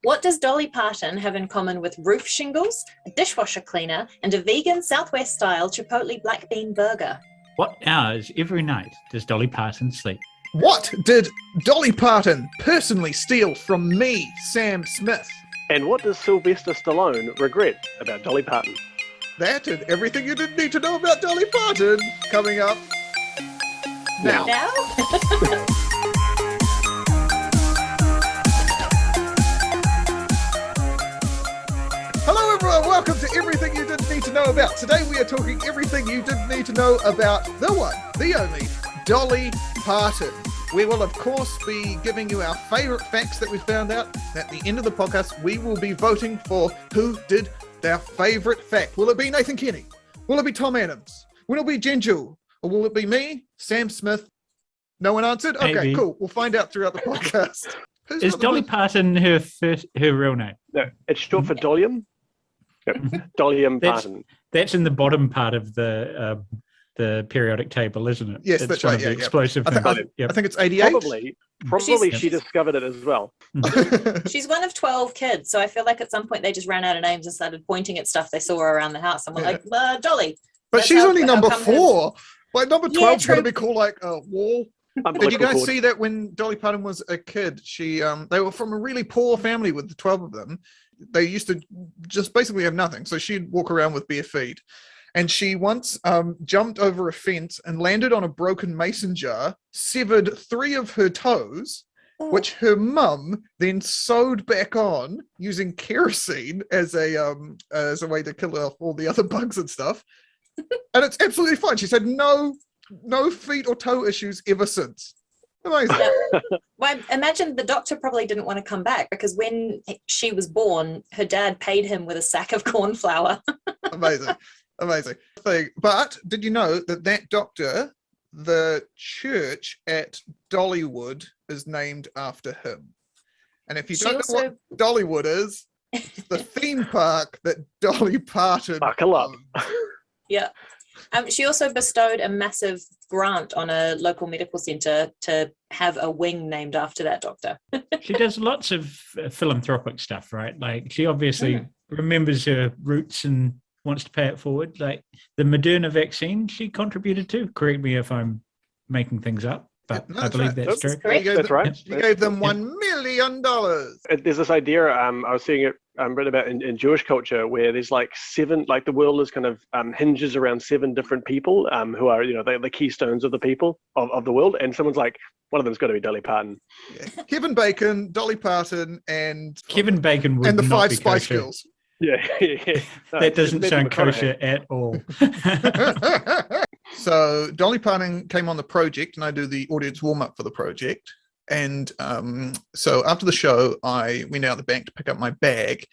What does Dolly Parton have in common with roof shingles, a dishwasher cleaner, and a vegan Southwest-style Chipotle black bean burger? What hours every night does Dolly Parton sleep? What did Dolly Parton personally steal from me, Sam Smith? And what does Sylvester Stallone regret about Dolly Parton? That and everything you didn't need to know about Dolly Parton coming up now. Hello everyone, welcome to Everything You Didn't Need to Know About. Today we are talking everything you didn't need to know about the one, the only, Dolly Parton. We will of course be giving you our favourite facts that we found out. At the end of the podcast, we will be voting for who did their favourite fact. Will it be Nathan Kenny? Will it be Tom Adams? Will it be Jewell? Or will it be me, Sam Smith? No one answered? Okay, Maybe. cool. We'll find out throughout the podcast. Is Dolly Parton her real name? No, it's short for Dollium. Yep. Dollium Parton. That's in the bottom part of the periodic table, isn't it? Yes, It's that's one right. of the Yeah. explosive I think, things. Yep. I think it's 88. Probably she discovered it as well. She's one of 12 kids, so I feel like at some point they just ran out of names and started pointing at stuff they saw around the house. And we're like, Dolly. But That's she's how- only how number come 4. Like number 12 is true. going to be called like a wall. Did you guys see that when Dolly Parton was a kid? She they were from a really poor family with the 12 of them. They used to just basically have nothing. So she'd walk around with bare feet. And she once jumped over a fence and landed on a broken mason jar, severed 3 of her toes, which her mum then sewed back on using kerosene as a way to kill off all the other bugs and stuff. And it's absolutely fine. She's had no feet or toe issues ever since. Amazing. Well, I imagine the doctor probably didn't want to come back because when she was born, her dad paid him with a sack of corn flour. Amazing thing. But did you know that doctor, the church at Dollywood, is named after him? And if you don't know what Dollywood is, it's the theme park that Dolly Parton Buckle up. owns. Yeah. She also bestowed a massive grant on a local medical centre to have a wing named after that doctor. She does lots of philanthropic stuff, right? Like she obviously remembers her roots and wants to pay it forward. Like the Moderna vaccine she contributed to. Correct me if I'm making things up, but No, I that's believe right. that's true. Correct. That's right. She gave them $1 million. There's this idea, I was seeing it written about in Jewish culture where there's like 7, like the world is kind of hinges around 7 different people who are, the keystones of the people of the world. And someone's like, one of them's got to be Dolly Parton. Yeah. Kevin Bacon, Dolly Parton, and Kevin Bacon would and the not 5 be Spice kosher. Girls. Yeah. No, That doesn't Matthew sound McConaughey. kosher at all. So Dolly Parton came on the project, and I do the audience warm up for the project. And so after the show, I went out the bank to pick up my bag,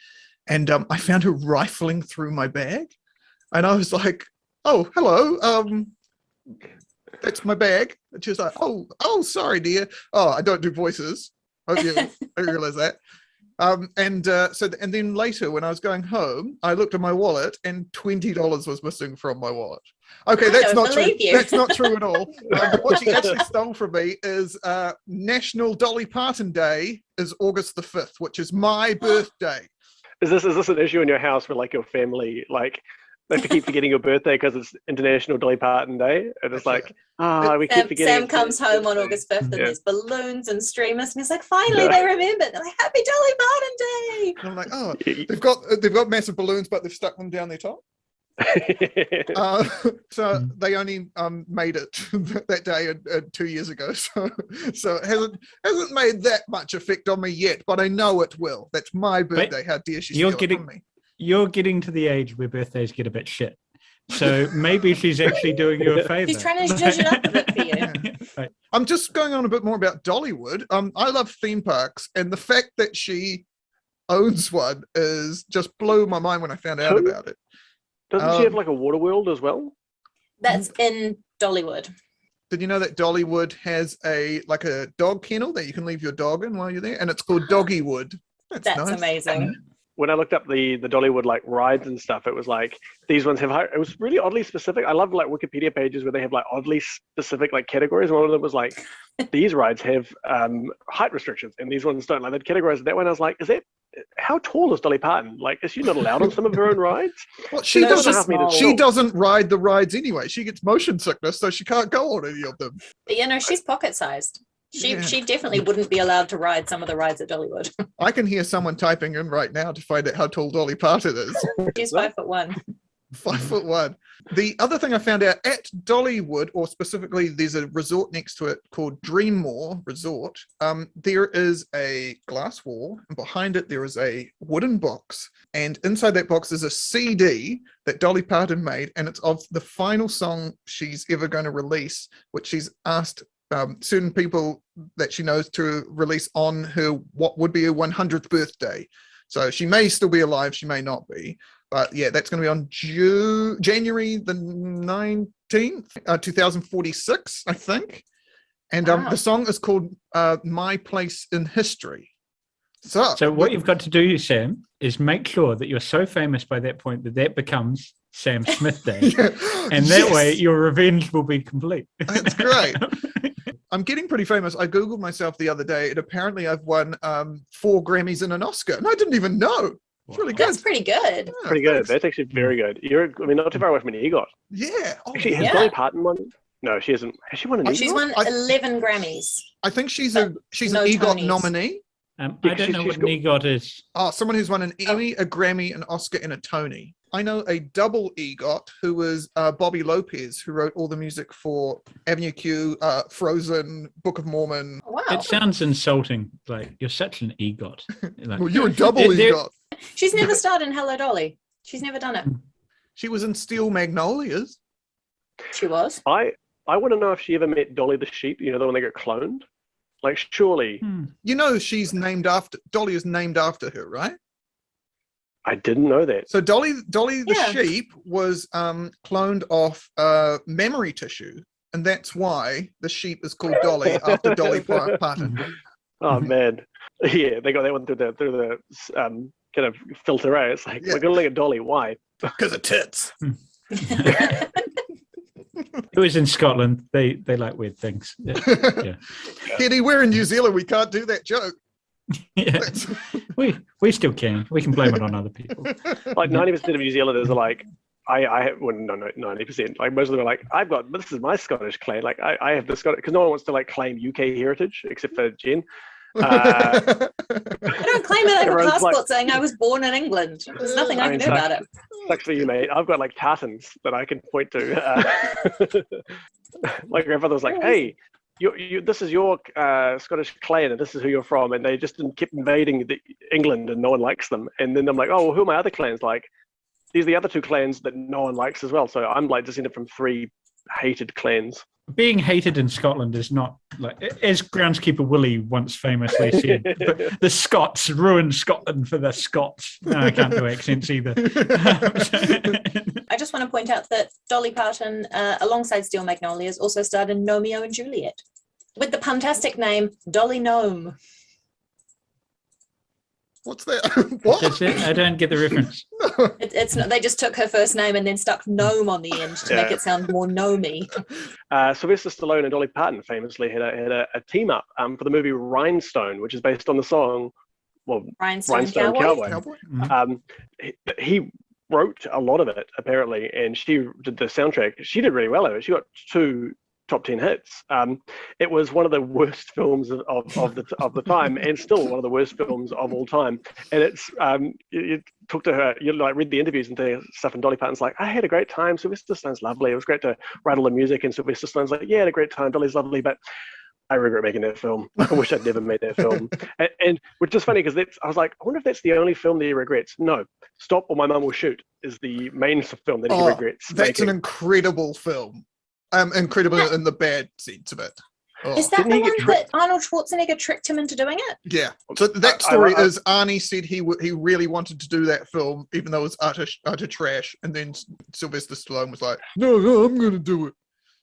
and I found her rifling through my bag, and I was like, "Oh, hello, that's my bag." And she was like, "Oh, sorry, dear. Oh, I don't do voices. Hope you realize that." And then later when I was going home, I looked at my wallet and $20 was missing from my wallet. Okay, that's not true. That's not true at all. What she actually stole from me is National Dolly Parton Day is August the 5th, which is my birthday. Is this an issue in your house where like your family they have to keep forgetting your birthday because it's International Dolly Parton Day, and it's like, we keep forgetting. Sam comes home on August 5th and there's balloons and streamers, and he's like, finally they remembered. They're like, Happy Dolly Parton Day. And I'm like, oh, they've got massive balloons, but they've stuck them down their top. So they only made it that day 2 years ago, so it hasn't made that much effect on me yet, but I know it will. That's my birthday. How dare she steal it from me? You're getting to the age where birthdays get a bit shit. So maybe she's actually doing you a favor. She's trying to judge it up a bit for you. Right. I'm just going on a bit more about Dollywood. I love theme parks, and the fact that she owns one is just blew my mind when I found out about it. Doesn't she have like a water world as well? That's in Dollywood. Did you know that Dollywood has a dog kennel that you can leave your dog in while you're there, and it's called Doggywood? That's nice. Amazing. When I looked up the Dollywood like rides and stuff, it was like these ones have it was really oddly specific. I love like Wikipedia pages where they have like oddly specific like categories. One of them was like these rides have height restrictions and these ones don't. Like they'd categorize that one. I was like, is that how tall is Dolly Parton? Like, is she not allowed on some of her own rides? Well, she No, doesn't. she's small. She doesn't ride the rides anyway. She gets motion sickness, so she can't go on any of them. But she's pocket-sized. She Yeah. she definitely wouldn't be allowed to ride some of the rides at Dollywood. I can hear someone typing in right now to find out how tall Dolly Parton is. She's 5'1". 5'1". The other thing I found out at Dollywood, or specifically, there's a resort next to it called Dreammore Resort. There is a glass wall, and behind it there is a wooden box, and inside that box is a CD that Dolly Parton made, and it's of the final song she's ever going to release, which she's asked certain people that she knows to release on her what would be her 100th birthday. So she may still be alive, she may not be. But yeah, that's going to be on January the 19th, 2046, I think. And Wow. the song is called My Place in History. So what you've got to do, Sam, is make sure that you're so famous by that point that becomes Sam Smith Day. Yeah. And that Yes. way your revenge will be complete. That's great. I'm getting pretty famous. I Googled myself the other day, and apparently I've won 4 Grammys and an Oscar. And I didn't even know. It's really good. That's pretty good. Yeah, Pretty good. thanks. That's actually very good. Not too far away from an EGOT. Yeah. Oh, Actually, has Yeah. Dolly Parton won? No, she hasn't. Has she won an EGOT? She's won I- 11 Grammys. I think she's But an no EGOT Tonys. nominee. I don't she's know what got- an EGOT is. Oh, someone who's won an Emmy, a Grammy, an Oscar, and a Tony. I know a double EGOT who was Bobby Lopez, who wrote all the music for Avenue Q, Frozen, Book of Mormon. Wow. It sounds insulting. Like, you're such an EGOT. Like, Well, you're a double There- EGOT. She's never starred in Hello Dolly. She's never done it. She was in Steel Magnolias. She was. I want to know if she ever met Dolly the sheep. You know, the one that got cloned. Like, surely You know, Dolly is named after her, right? I didn't know that. So Dolly the Yeah. sheep was cloned off mammary tissue, and that's why the sheep is called Dolly after Dolly Parton. Oh man, yeah, they got that one through the kind of filter out. It's like, Yeah. we're gonna look at Dolly. Why? Because of tits. It was in Scotland. They like weird things. Yeah. Kitty, we're in New Zealand. We can't do that joke. Yeah. That's- We still can. We can blame it on other people. Like 90% of New Zealanders are like, I have, well, no, 90%. Like, most of them are like, this is my Scottish clan. Like, I have the Scottish, because no one wants to like claim UK heritage except for Jen. I don't claim it. I have a Everyone's passport like- saying I was born in England. There's nothing I can do mean, about it. Sucks for you, mate. I've got like tartans that I can point to. My grandfather was like, hey, this is your Scottish clan, and this is who you're from, and they just kept invading England, and no one likes them. And then I'm like, oh, well, who are my other clans like? These are the other 2 clans that no one likes as well. So I'm like descended from 3 hated clans. Being hated in Scotland is not like, as groundskeeper Willie once famously said, the Scots ruined Scotland for the Scots. No, I can't do accents either. I just want to point out that Dolly Parton, alongside Steel Magnolias, also starred in Romeo and Juliet with the fantastic name Dolly Gnome. What's that? What? That's it. I don't get the reference. It's not. They just took her first name and then stuck gnome on the end to make Yeah. it sound more gnomey. Sylvester Stallone and Dolly Parton famously had a team up for the movie Rhinestone, which is based on the song, well, Rhinestone Rhinestone Cowboy. Cowboy. Cowboy? He wrote a lot of it apparently, and she did the soundtrack. She did really well at it. She got 2 top 10 hits. It was one of the worst films of the time, and still one of the worst films of all time. And it's you talk to her, you like read the interviews and stuff, and Dolly Parton's like, I had a great time. Sylvester Stallone's lovely. It was great to write all the music, and Sylvester Stallone's like, yeah, I had a great time. Dolly's lovely, but I regret making that film. I wish I'd never made that film. And which is funny because I was like, I wonder if that's the only film that he regrets. No, Stop or My Mum Will Shoot is the main film that he regrets. That's an making. incredible film. Incredible in the bad sense of it. Oh. Is that Didn't the he one get that Arnold Schwarzenegger tricked him into doing it? Yeah. So that story is Arnie said he really wanted to do that film, even though it was utter trash. And then Sylvester Stallone was like, no, I'm going to do it.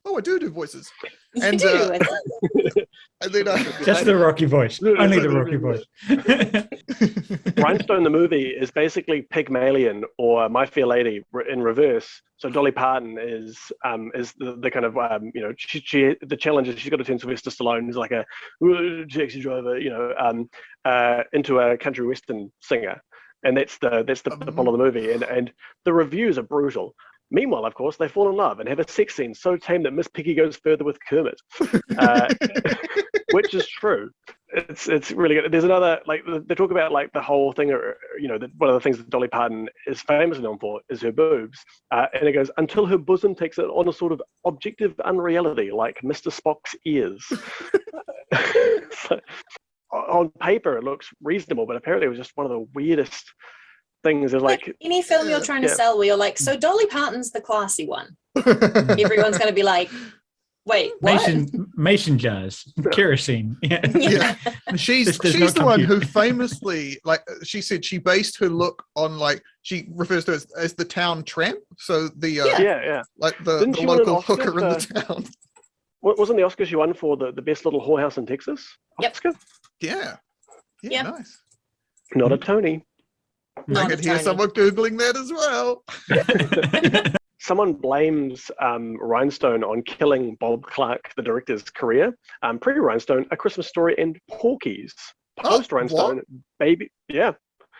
Oh, I do voices. You And, do. And then Just the Rocky voice. Only the Rocky voice. Rhinestone the movie is basically Pygmalion or My Fair Lady in reverse. So Dolly Parton is the kind of she the challenge is she's got to turn Sylvester Stallone who's like a taxi driver into a country western singer, and that's the plot of the movie, and the reviews are brutal. Meanwhile, of course, they fall in love and have a sex scene so tame that Miss Piggy goes further with Kermit, which is true. It's really good. There's another, like, they talk about like the whole thing, one of the things that Dolly Parton is famously known for is her boobs, and it goes until her bosom takes it on a sort of objective unreality, like Mr. Spock's ears. So, on paper, it looks reasonable, but apparently it was just one of the weirdest things. Is like any film you're trying to sell where you're like, so Dolly Parton's the classy one. Everyone's going to be like, wait, what? Mason jars, kerosene. Yeah. She's the one who famously, like, she said she based her look on, like, she refers to it as the town tramp. So the like the local hooker in the town. Wasn't the Oscar she won for the best little whorehouse in Texas? Oscar? Yeah, nice. Not a Tony. I could hear someone Googling that as well. Someone blames Rhinestone on killing Bob Clark, the director's career. Pre-Rhinestone, A Christmas Story, and Porky's. Post-Rhinestone, Baby... Yeah.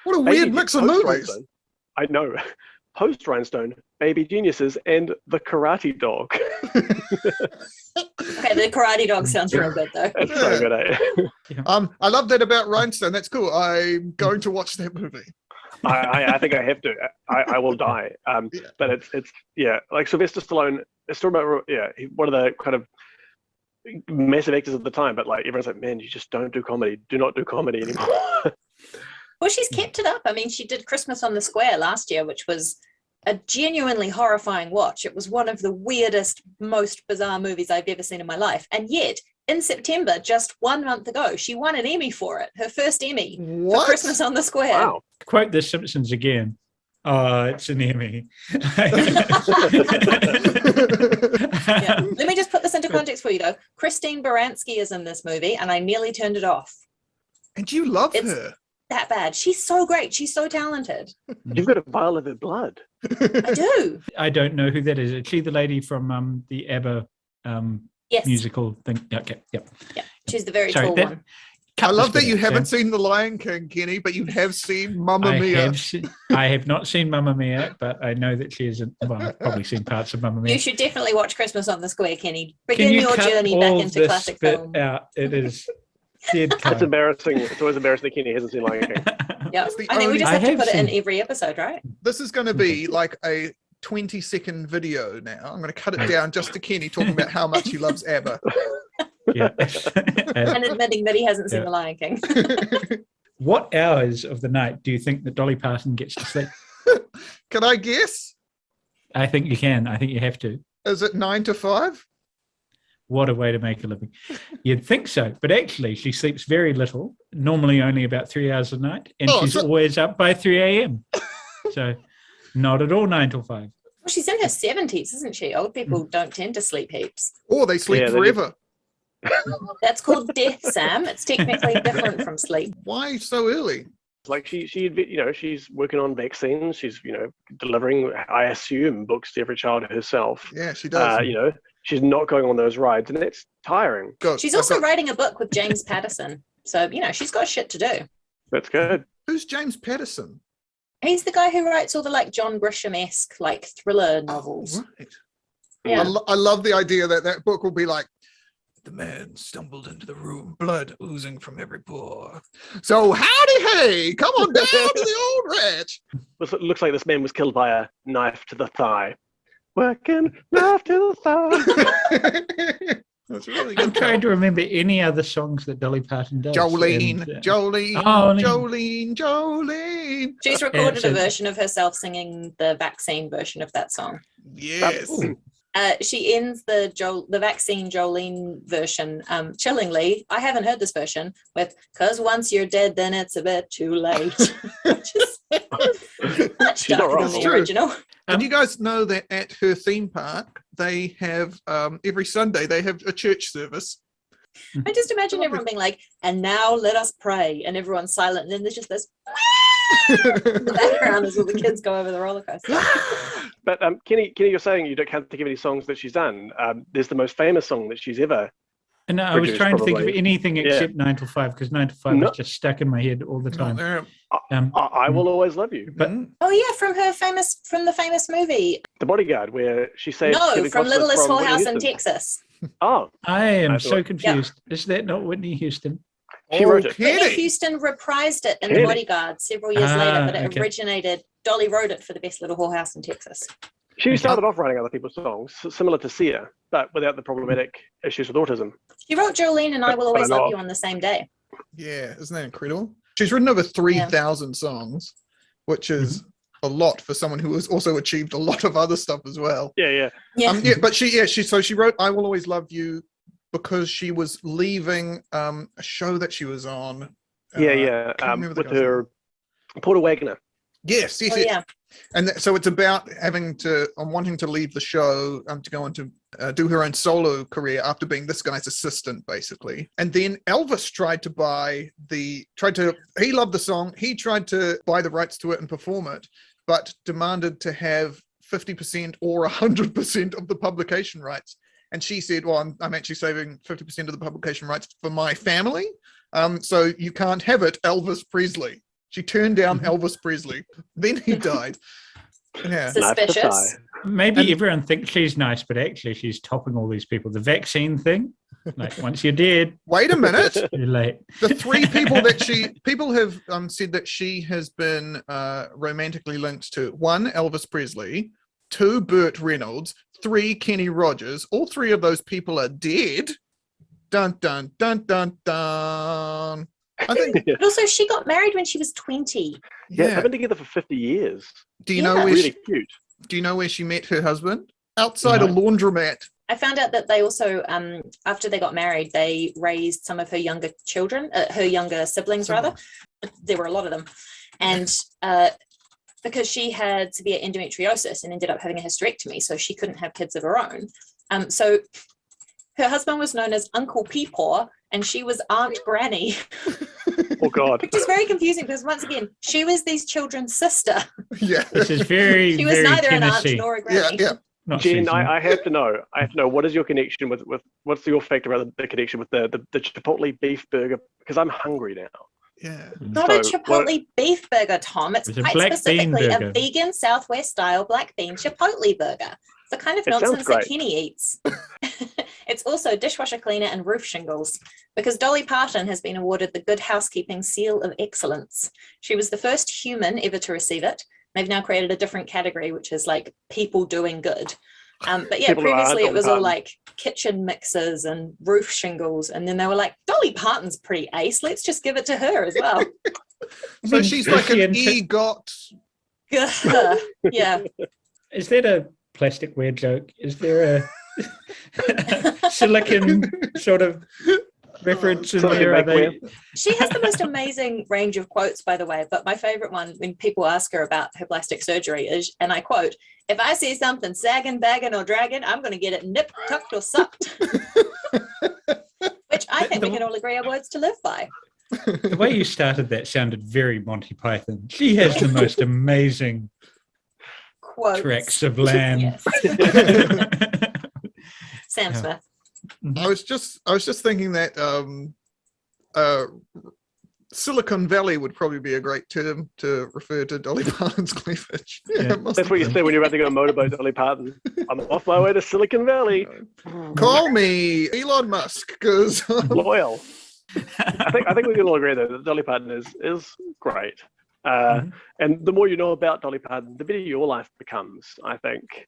What a weird mix of movies. I know. Post-Rhinestone, Baby Geniuses, and The Karate Dog. Okay, The Karate Dog sounds real good, though. It's so good, eh? I love that about Rhinestone. That's cool. I'm going to watch that movie. I think I have to. I will die. But it's like Sylvester Stallone. It's talking about one of the kind of massive actors of the time. But like everyone's like, man, you just don't do comedy. Do not do comedy anymore. Well, she's kept it up. I mean, she did Christmas on the Square last year, which was a genuinely horrifying watch. It was one of the weirdest, most bizarre movies I've ever seen in my life, and yet. In September, just 1 month ago, she won an Emmy for it. Her first Emmy for Christmas on the Square. Wow. Quote The Simpsons again. Oh, it's an Emmy. Let me just put this into context for you, though. Christine Baranski is in this movie, and I nearly turned it off. And you love her. That bad. She's so great. She's so talented. You've got a vial of her blood. I do. I don't know who that is. Is she the lady from the ABBA musical thing? Okay, yep. Yeah, she's the very tall one. I love that you haven't seen The Lion King, Kenny, but you have seen Mamma Mia. I have not seen Mamma Mia, but I know that she is. I've probably seen parts of Mamma Mia. You should definitely watch Christmas on the Square, Kenny. Begin your journey back into classic film. It is dead time. It's embarrassing. It's always embarrassing that Kenny hasn't seen Lion King. Yeah, I think we just have to put it in every episode, right? This is going to be like a 20-second video now. I'm going to cut it down just to Kenny talking about how much he loves ABBA. Yeah. And admitting that he hasn't seen The Lion King. What hours of the night do you think that Dolly Parton gets to sleep? Can I guess? I think you can. I think you have to. Is it 9 to 5? What a way to make a living. You'd think so, but actually she sleeps very little, normally only about 3 hours a night, and she's always up by 3 a.m. So not at all 9 till 5. Well, she's in her 70s, isn't she? Old people don't tend to sleep heaps. Or they sleep forever. That's called death, Sam. It's technically different from sleep. Why so early? Like she's working on vaccines. She's delivering, I assume, books to every child herself. Yeah, she does. She's not going on those rides, and it's tiring. She's also writing a book with James Patterson, so she's got shit to do. That's good. Who's James Patterson? He's the guy who writes all the like John Grisham-esque like thriller novels. Oh, right. Yeah. I love the idea that book will be like, the man stumbled into the room, blood oozing from every pore. So howdy hey, come on down to the old ranch. It looks like this man was killed by a knife to the thigh. Working knife to the thigh. That's really good. I'm trying to remember any other songs that Dolly Parton does. Jolene. She's recorded a version of herself singing the vaccine version of that song. Yes. She ends the vaccine Jolene version chillingly. I haven't heard this version with "'Cause once you're dead, then it's a bit too late." Just much darker than the original. Did you guys know that at her theme park they have every Sunday they have a church service? I just imagine everyone being like, and now let us pray, and everyone's silent, and then there's just this in the background as all the kids go over the roller coaster. But Kenny, you're saying you can't think of any songs that she's done. There's the most famous song that she's ever. And I was trying to think of probably. anything except 9 to 5, because 9 to 5 No. is just stuck in my head all the time. I Will Always Love You. But Oh yeah, from the famous movie. The Bodyguard, where she saved No, Kevin from Costner Littlest Whole Whitney House in Houston. Texas. Oh, I am I so thought- confused. Is that not Whitney Houston? She wrote it. Whitney Kenny. Houston reprised it in Kenny. The Bodyguard several years later, but it Okay. originated. Dolly wrote it for the Best Little Whorehouse in Texas. She started off writing other people's songs, similar to Sia, but without the problematic issues with autism. She wrote Jolene and I Will But Always I know Love of. You on the same day. Yeah, isn't that incredible? She's written over 3,000 songs, which is a lot for someone who has also achieved a lot of other stuff as well. Yeah. Yeah. But she wrote "I Will Always Love You" because she was leaving a show that she was on. Yeah. can't remember the With guy's her Porter Wagner. Yes. Oh yeah. And so it's about wanting to leave the show to go on to do her own solo career after being this guy's assistant, basically. And then Elvis he loved the song. He tried to buy the rights to it and perform it, but demanded to have 50% or 100% of the publication rights. And she said, well, I'm actually saving 50% of the publication rights for my family. So you can't have it, Elvis Presley. She turned down Elvis Presley. Then he died. Yeah. Suspicious. Maybe everyone thinks she's nice, but actually she's topping all these people. The vaccine thing, like once you're dead, Wait a minute. you're late. The three people that people have said that she has been romantically linked to: 1, Elvis Presley; 2, Burt Reynolds; 3, Kenny Rogers. All 3 of those people are dead. Dun dun dun dun dun. I think. But also, she got married when she was 20. Yeah, Yeah. they've been together for 50 years. Do you know Yeah. where Really cute. Do you know where she met her husband? Outside a No. laundromat. I found out that they also, after they got married, they raised some of her younger children, her younger siblings, rather. There were a lot of them. And because she had severe endometriosis and ended up having a hysterectomy, so she couldn't have kids of her own. So her husband was known as Uncle Peepaw, and she was Aunt Granny, Oh, God. which is very confusing because, once again, she was these children's sister. Yeah. This is very, She was very neither an aunt Tennessee. nor a Yeah, granny. yeah. Not Jen, Susan. I have to know. What is your connection with what's your fact about the connection with the Chipotle beef burger? Because I'm hungry now. Yeah. Not a So, Chipotle beef burger, Tom. It's It's a quite black bean specifically a burger. vegan Southwest style black bean Chipotle burger. The kind of It sounds nonsense that great. Kenny eats. It's also dishwasher cleaner and roof shingles, because Dolly Parton has been awarded the Good Housekeeping Seal of Excellence. She was the first human ever to receive it. They've now created a different category, which is like people doing good. But yeah, People who aren't previously it Dolly was all Parton. like kitchen mixers and roof shingles. And then they were like, Dolly Parton's pretty ace. Let's just give it to her as well. So she's like Is she an into- EGOT. Yeah. Is that a plastic wear joke? Is there a silicon sort of reference in Silicon there? Are bakeware. they? She has the most amazing range of quotes, by the way. But my favorite one, when people ask her about her plastic surgery, is, and I quote, "If I see something sagging, bagging, or dragging, I'm going to get it nipped, tucked, or sucked." Which I think we can all agree are words to live by. The way you started that sounded very Monty Python. She has the most amazing Quotes. tracts of land. Yes. Sam Yeah. Smith. I was just thinking that Silicon Valley would probably be a great term to refer to Dolly Parton's cleavage. Yeah. It must That's what you have say when you're about to go motorboat Dolly Parton. I'm off my way to Silicon Valley. been. Call me Elon Musk, because Loyal. I think we can all agree though that Dolly Parton is great. And the more you know about Dolly Parton, the better your life becomes, I think.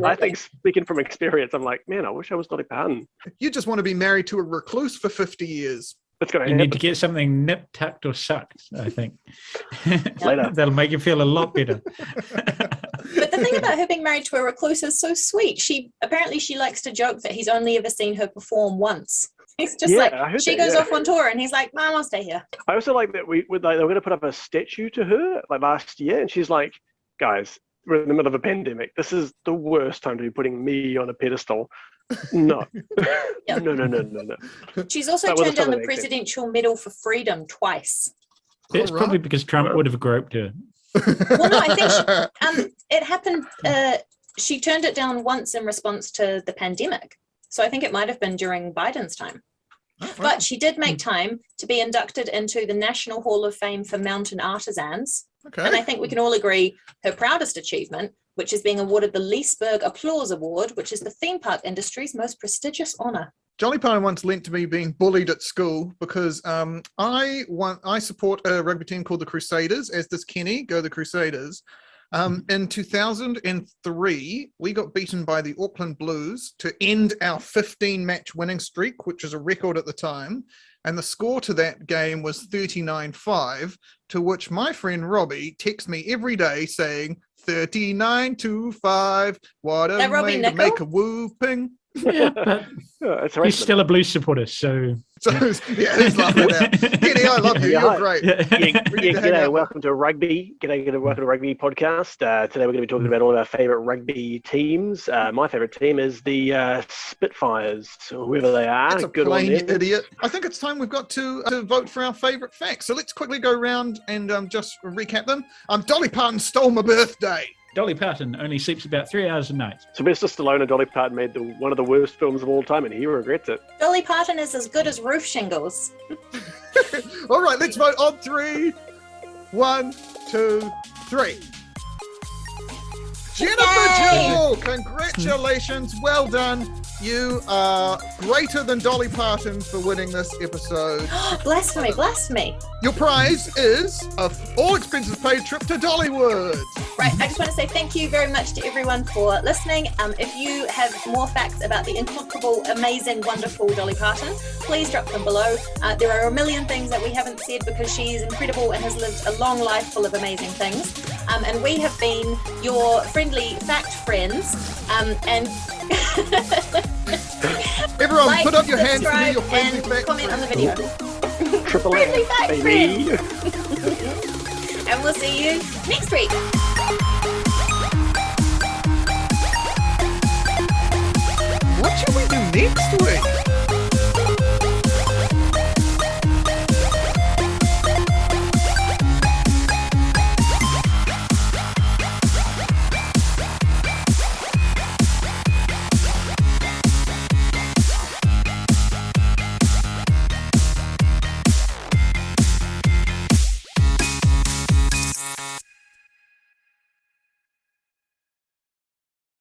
I think, speaking from experience, I'm like, man, I wish I was Dolly Parton. you just want to be married to a recluse for 50 years. It's going to You happen. need to get something nipped, tucked, or sucked, I think. Later. That'll make you feel a lot better. But the thing about her being married to a recluse is so sweet. She likes to joke that he's only ever seen her perform once. He's just Yeah, I heard she that, goes yeah. off on tour and he's like, "Mom, I'll stay here." I also like that they were going to put up a statue to her like last year, and she's like, guys, we're in the middle of a pandemic. This is the worst time to be putting me on a pedestal. No. Yep. No. She's also That was a turned down the Southern accent. Presidential Medal for Freedom twice. It's All probably right. because Trump would have groped her. Well, no, I think it happened. She turned it down once in response to the pandemic. So I think it might have been during Biden's time. Oh, wow. But she did make time to be inducted into the National Hall of Fame for Mountain Artisans. Okay. And I think we can all agree her proudest achievement, which is being awarded the Leesburg Applause Award, which is the theme park industry's most prestigious honor. Jolly Parton once linked to me being bullied at school because I support a rugby team called the Crusaders, as does Kenny. Go the Crusaders. In 2003, we got beaten by the Auckland Blues to end our 15-match winning streak, which is a record at the time. And the score to that game was 39-5, to which my friend Robbie texts me every day saying, 39-5, what a That Robbie way to Nickel? make a whooping. Yeah, but It's he's still a Blues supporter, so So, yeah, who's laughing at that? Kenny, I love you. Yeah, You're hi. great. G'day, welcome to Rugby. Welcome to Rugby podcast. Today we're going to be talking about all of our favourite rugby teams. My favourite team is the Spitfires, whoever they are. That's a Good on plain them. idiot. I think it's time we've got to vote for our favourite facts. So let's quickly go around and just recap them. Dolly Parton stole my birthday. Dolly Parton only sleeps about 3 hours a night. Sylvester Stallone and Dolly Parton made one of the worst films of all time, and he regrets it. Dolly Parton is as good as roof shingles. All right, let's vote on 3. 1, 2, 3. Jennifer Yay! Jewell, congratulations. Well done. You are greater than Dolly Parton for winning this episode. Blasphemy, blasphemy. Your prize is a all expenses paid trip to Dollywood. Right, I just want to say thank you very much to everyone for listening. If you have more facts about the incomparable, amazing, wonderful Dolly Parton, please drop them below. There are a million things that we haven't said because she is incredible and has lived a long life full of amazing things. And we have been your friendly fact friends. And Everyone, like, put up your hands to me, subscribe, your friendly and fact comment on the video. Triple Friendly F, fact baby. And we'll see you next week. What should we do next week?